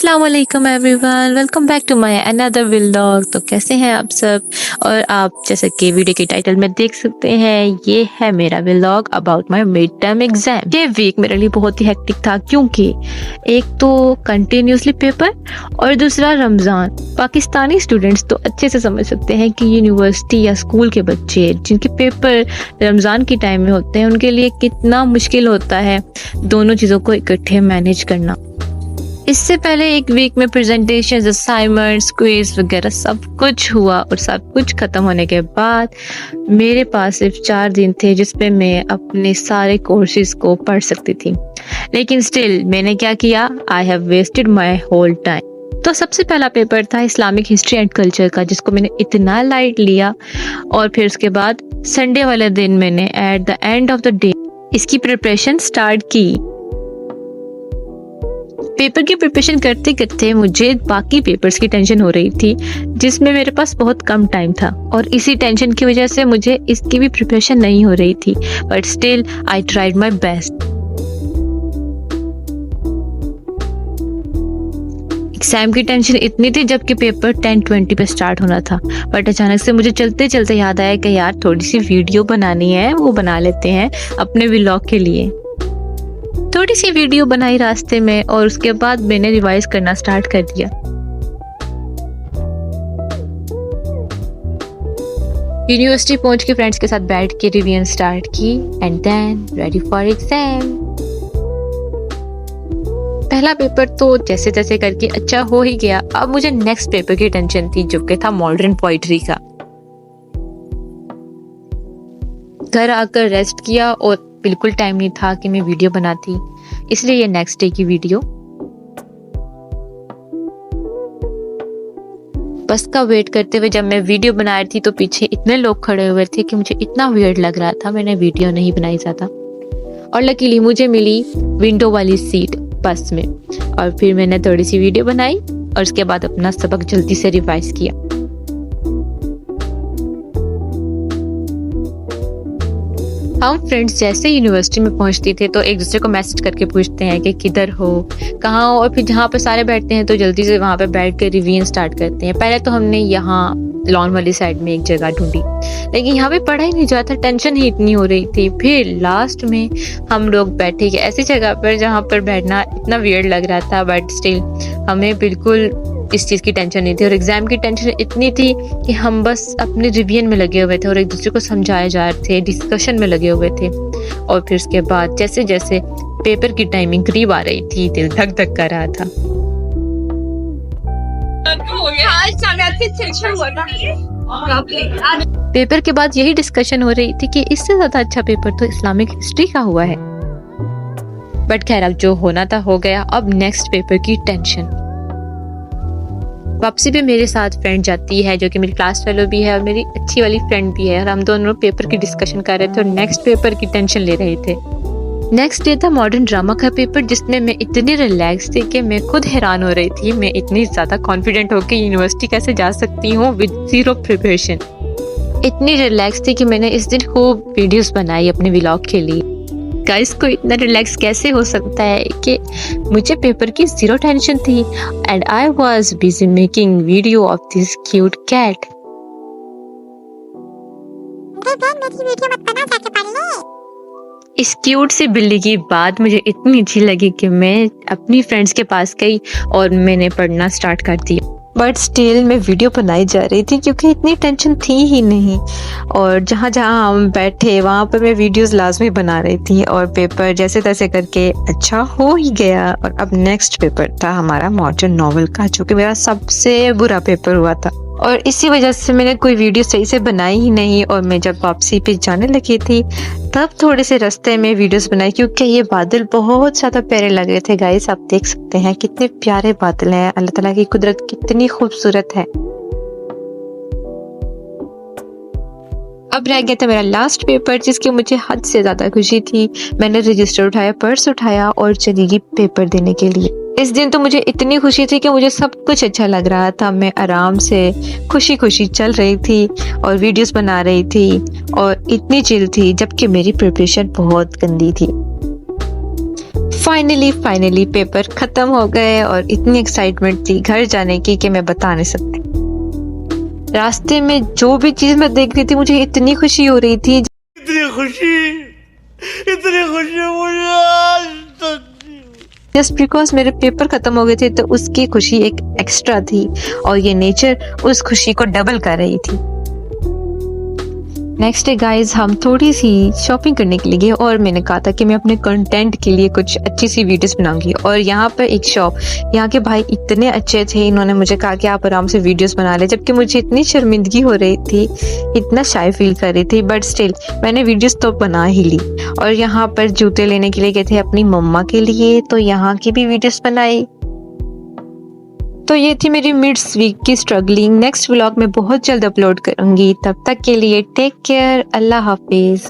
अस्सलाम वालेकुम everyone, welcome back to my another vlog. तो कैसे हैं आप सब। और आप जैसे कि वीडियो के टाइटल में देख सकते हैं, ये है मेरा vlog about my mid term exam. ये वीक मेरे लिए बहुत ही हेक्टिक था, क्योंकि एक तो कंटिन्यूसली पेपर और दूसरा रमज़ान। पाकिस्तानी स्टूडेंट्स तो अच्छे से समझ सकते हैं कि यूनिवर्सिटी या स्कूल के बच्चे जिनके पेपर रमज़ान के टाइम में होते हैं, उनके लिए कितना मुश्किल होता है दोनों चीज़ों को इकट्ठे मैनेज करना। इससे पहले एक वीक में प्रेजेंटेशंस, असाइनमेंट्स, क्विज वगैरह सब कुछ हुआ और सब कुछ खत्म होने के बाद मेरे पास सिर्फ 4 दिन थे जिसपे मैं अपने सारे कोर्सेज को पढ़ सकती थी। लेकिन स्टिल मैंने क्या किया, I have wasted my whole time. तो सबसे पहला पेपर था इस्लामिक हिस्ट्री एंड कल्चर का, जिसको मैंने इतना लाइट लिया। और फिर उसके बाद संडे वाले दिन मैंने at the end of the day इसकी प्रिपरेशन स्टार्ट की। पेपर की प्रिपरेशन करते करते मुझे बाकी पेपर्स की टेंशन हो रही थी, जिसमें मेरे पास बहुत कम टाइम था, और इसी टेंशन की वजह से मुझे इसकी भी प्रिपरेशन नहीं हो रही थी। But still I tried my best. Exam की टेंशन इतनी थी जबकि पेपर 10:20 पे स्टार्ट होना था। बट अचानक से मुझे चलते चलते याद आया कि यार थोड़ी सी वीडियो बनानी है, वो बना लेते हैं अपने व्लॉग के लिए। थोड़ी सी वीडियो बनाई रास्ते में, और उसके बाद मैंने रिवाइज करना स्टार्ट कर दिया। यूनिवर्सिटी पहुंच के फ्रेंड्स के साथ बैठ के रिवीजन स्टार्ट की and then ready for exam. पहला पेपर तो जैसे तैसे करके अच्छा हो ही गया। अब मुझे नेक्स्ट पेपर की टेंशन थी, जो कि था मॉडर्न पोइट्री का। घर आकर रेस्ट किया और बिल्कुल टाइम नहीं था कि मैं वीडियो बनाती, इसलिए ये नेक्स्ट डे की वीडियो। बस का वेट करते हुए जब मैं वीडियो बना रही थी तो पीछे इतने लोग खड़े हुए थे कि मुझे इतना वियर्ड लग रहा था, मैंने वीडियो नहीं बनाई ज़्यादा। और लकीली मुझे मिली विंडो वाली सीट बस में, और फिर मैंने थोड़ी सी वीडियो बनाई और उसके बाद अपना सबक जल्दी से रिवाइज किया। हम फ्रेंड्स जैसे यूनिवर्सिटी में पहुंचते थे तो एक दूसरे को मैसेज करके पूछते हैं कि किधर हो, कहाँ हो, और फिर जहाँ पे सारे बैठते हैं तो जल्दी से वहाँ पे बैठ के रिवीजन स्टार्ट करते हैं। पहले तो हमने यहाँ लॉन वाली साइड में एक जगह ढूंढी, लेकिन यहाँ पे पढ़ा ही नहीं जाता, टेंशन ही इतनी हो रही थी। फिर लास्ट में हम लोग बैठे ऐसी जगह पर जहाँ पर बैठना इतना वियर्ड लग रहा था, बट स्टिल हमें बिल्कुल इस चीज़ की टेंशन नहीं थी। और एग्जाम की टेंशन इतनी थी कि हम बस अपने रिवीजन में लगे हुए थे और एक दूसरे को समझाए जा रहे थे, डिस्कशन में लगे हुए थे। और फिर उसके बाद जैसे जैसे पेपर की टाइमिंग करीब आ रही थी, दिल धक धक कर रहा था। पेपर के बाद यही डिस्कशन हो रही थी कि इससे ज्यादा अच्छा पेपर तो इस्लामिक हिस्ट्री का हुआ है। बट खैर, अब जो होना था हो गया। अब नेक्स्ट पेपर की टेंशन। वापसी पे मेरे साथ फ्रेंड जाती है, जो कि मेरी क्लास फेलो भी है और मेरी अच्छी वाली फ्रेंड भी है, और हम दोनों पेपर की डिस्कशन कर रहे थे और नेक्स्ट पेपर की टेंशन ले रहे थे। नेक्स्ट डे था मॉडर्न ड्रामा का पेपर, जिसमें मैं इतनी रिलैक्स थी कि मैं खुद हैरान हो रही थी। मैं इतनी ज़्यादा कॉन्फिडेंट होकर यूनिवर्सिटी कैसे जा सकती हूँ विद जीरो प्रिपरेशन। इतनी रिलैक्स थी कि मैंने इस दिन खूब वीडियोस बनाई अपने व्लॉग के लिए। गाइस, को इतना रिलैक्स कैसे हो सकता है कि मुझे पेपर की जीरो टेंशन थी, and I was busy making video of this cute cat. इस क्यूट सी बिल्ली की बात मुझे इतनी अच्छी लगी कि मैं अपनी फ्रेंड्स के पास गई और मैंने पढ़ना स्टार्ट कर दिया। बट स्टिल मैं वीडियो बनाई जा रही थी क्योंकि इतनी टेंशन थी ही नहीं। और जहाँ जहाँ हम बैठे वहाँ पर मैं वीडियोस लाजमी बना रही थी, और पेपर जैसे तैसे करके अच्छा हो ही गया। और अब नेक्स्ट पेपर था हमारा मॉडर्न नॉवेल का, जो कि मेरा सबसे बुरा पेपर हुआ था, और इसी वजह से मैंने कोई वीडियो सही से बनाई ही नहीं। और मैं जब वापसी पे जाने लगी थी तब थोड़े से रास्ते में वीडियोस बनाई, क्योंकि ये बादल बहुत ज़्यादा प्यारे लग रहे थे। गाइस, आप देख सकते हैं कितने प्यारे बादल हैं, अल्लाह ताला की कुदरत कितनी खूबसूरत है। अब रह गया था मेरा लास्ट पेपर, जिसकी मुझे हद से ज़्यादा खुशी थी। मैंने रजिस्टर उठाया, पर्स उठाया और चली गई पेपर देने के लिए। इस दिन तो मुझे इतनी खुशी थी कि मुझे सब कुछ अच्छा लग रहा था। मैं आराम से खुशी खुशी चल रही थी और वीडियोस बना रही थी और इतनी चिल थी, जबकि मेरी प्रिपरेशन बहुत गंदी थी। फाइनली पेपर खत्म हो गए और इतनी एक्साइटमेंट थी घर जाने की कि मैं बता नहीं सकती। रास्ते में जो भी चीज मैं देख रही थी मुझे इतनी खुशी हो रही थी, इतनी खुशी मुझे आज तक। जस्ट बिकॉज मेरे पेपर खत्म हो गए थे तो उसकी खुशी एक एक्स्ट्रा थी और ये नेचर उस खुशी को डबल कर रही थी। नेक्स्ट डे गाइज हम थोड़ी सी शॉपिंग करने के लिए गए और मैंने कहा था कि मैं अपने कंटेंट के लिए कुछ अच्छी सी वीडियोस बनाऊंगी। और यहाँ पर एक शॉप, यहाँ के भाई इतने अच्छे थे, इन्होंने मुझे कहा कि आप आराम से वीडियोस बना ले, जबकि मुझे इतनी शर्मिंदगी हो रही थी, इतना शाय फील कर रही थी, बट स्टिल मैंने वीडियोस तो बना ही ली। और यहाँ पर जूते लेने के लिए गए थे अपनी मम्मा के लिए, तो यहाँ की भी वीडियोस बनाई। तो ये थी मेरी मिड्स वीक की स्ट्रगलिंग। नेक्स्ट व्लॉग में बहुत जल्द अपलोड करूंगी, तब तक के लिए टेक केयर, अल्लाह हाफिज।